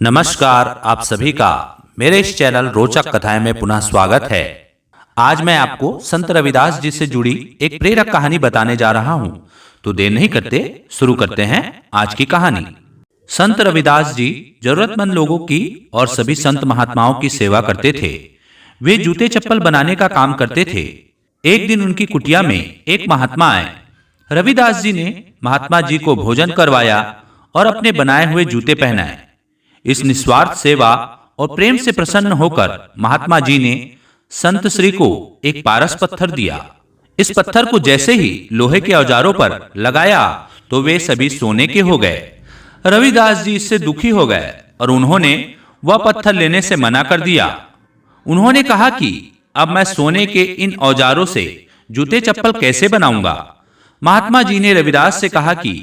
नमस्कार, आप सभी का मेरे इस चैनल रोचक कथाएं में पुनः स्वागत है। आज मैं आपको संत रविदास जी से जुड़ी एक प्रेरक कहानी बताने जा रहा हूं। तो देर नहीं करते शुरू करते हैं आज की कहानी। संत रविदास जी जरूरतमंद लोगों की और सभी संत महात्माओं की सेवा करते थे। वे जूते चप्पल बनाने का काम करते थे। एक दिन उनकी कुटिया में एक महात्मा आए। रविदास जी ने महात्मा जी को भोजन करवाया और अपने बनाए हुए जूते पहनाए। इस निस्वार्थ सेवा और प्रेम से प्रसन्न होकर महात्मा जी ने संत श्री को एक पारस पत्थर दिया। इस पत्थर को जैसे ही लोहे के औजारों पर लगाया तो वे सभी सोने के हो गए। रविदास जी इससे दुखी हो गए और उन्होंने वह पत्थर लेने से मना कर दिया। उन्होंने कहा कि अब मैं सोने के इन औजारों से जूते चप्पल कैसे बनाऊंगा। महात्मा जी ने रविदास से कहा कि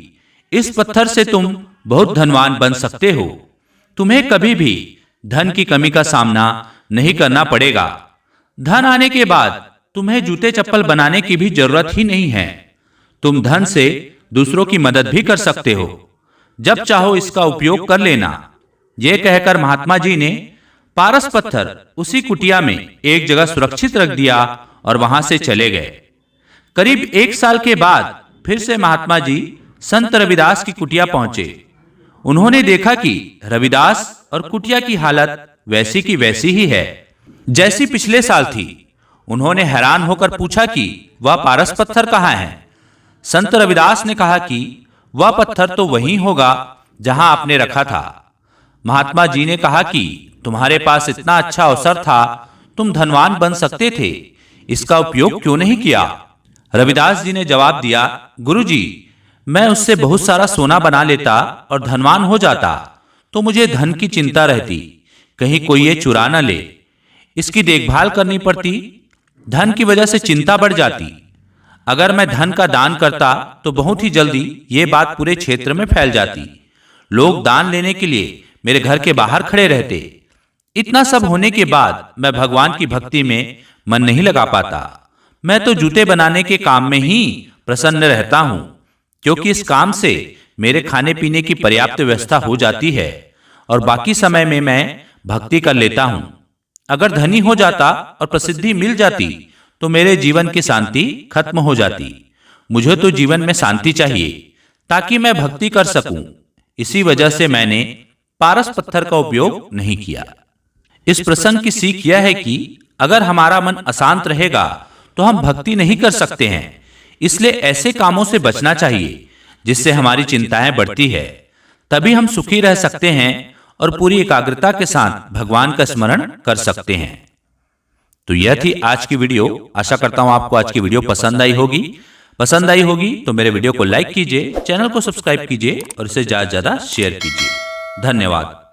इस पत्थर से तुम बहुत धनवान बन सकते हो। तुम्हें कभी भी धन की कमी का सामना नहीं करना पड़ेगा। धन आने के बाद तुम्हें जूते चप्पल बनाने की भी जरूरत ही नहीं है। तुम धन से दूसरों की मदद भी कर सकते हो। जब चाहो इसका उपयोग कर लेना। यह कहकर महात्मा जी ने पारस पत्थर उसी कुटिया में एक जगह सुरक्षित रख दिया और वहां से चले गए। करीब 1 साल के बाद फिर से महात्मा जी संत रविदास की कुटिया पहुंचे। उन्होंने देखा कि रविदास और कुटिया की हालत वैसी की वैसी ही है जैसी पिछले साल थी। उन्होंने हैरान होकर पूछा कि वह पारस पत्थर कहाँ है। संत रविदास ने कहा कि वह पत्थर तो वही होगा जहां आपने रखा था। महात्मा जी ने कहा कि तुम्हारे पास इतना अच्छा अवसर था, तुम धनवान बन सकते थे, इसका उपयोग क्यों नहीं किया। रविदास जी ने जवाब दिया, गुरुजी, मैं उससे बहुत सारा सोना बना लेता और धनवान हो जाता तो मुझे धन की चिंता रहती, कहीं कोई ये चुरा न ले। इसकी देखभाल करनी पड़ती, धन की वजह से चिंता बढ़ जाती। अगर मैं धन का दान करता तो बहुत ही जल्दी ये बात पूरे क्षेत्र में फैल जाती। लोग दान लेने के लिए मेरे घर के बाहर खड़े रहते। इतना सब होने के बाद मैं भगवान की भक्ति में मन नहीं लगा पाता। मैं तो जूते बनाने के काम में ही प्रसन्न रहता हूं, क्योंकि इस काम से मेरे खाने पीने की पर्याप्त व्यवस्था हो जाती है और बाकी समय में मैं भक्ति कर लेता हूं। अगर धनी हो जाता और प्रसिद्धि मिल जाती तो मेरे जीवन की शांति खत्म हो जाती। मुझे तो जीवन में शांति चाहिए ताकि मैं भक्ति कर सकूं। इसी वजह से मैंने पारस पत्थर का उपयोग नहीं किया। इस प्रसंग की सीख यह है कि अगर हमारा मन अशांत रहेगा तो हम भक्ति नहीं कर सकते हैं। इसलिए ऐसे कामों से बचना चाहिए जिससे हमारी चिंताएं बढ़ती है। तभी हम सुखी रह सकते हैं और पूरी एकाग्रता के साथ भगवान का स्मरण कर सकते हैं। तो यह थी आज की वीडियो। आशा करता हूं आपको आज की वीडियो पसंद आई होगी। पसंद आई होगी तो मेरे वीडियो को लाइक कीजिए, चैनल को सब्सक्राइब कीजिए और इसे ज्यादा से ज्यादा शेयर कीजिए। धन्यवाद।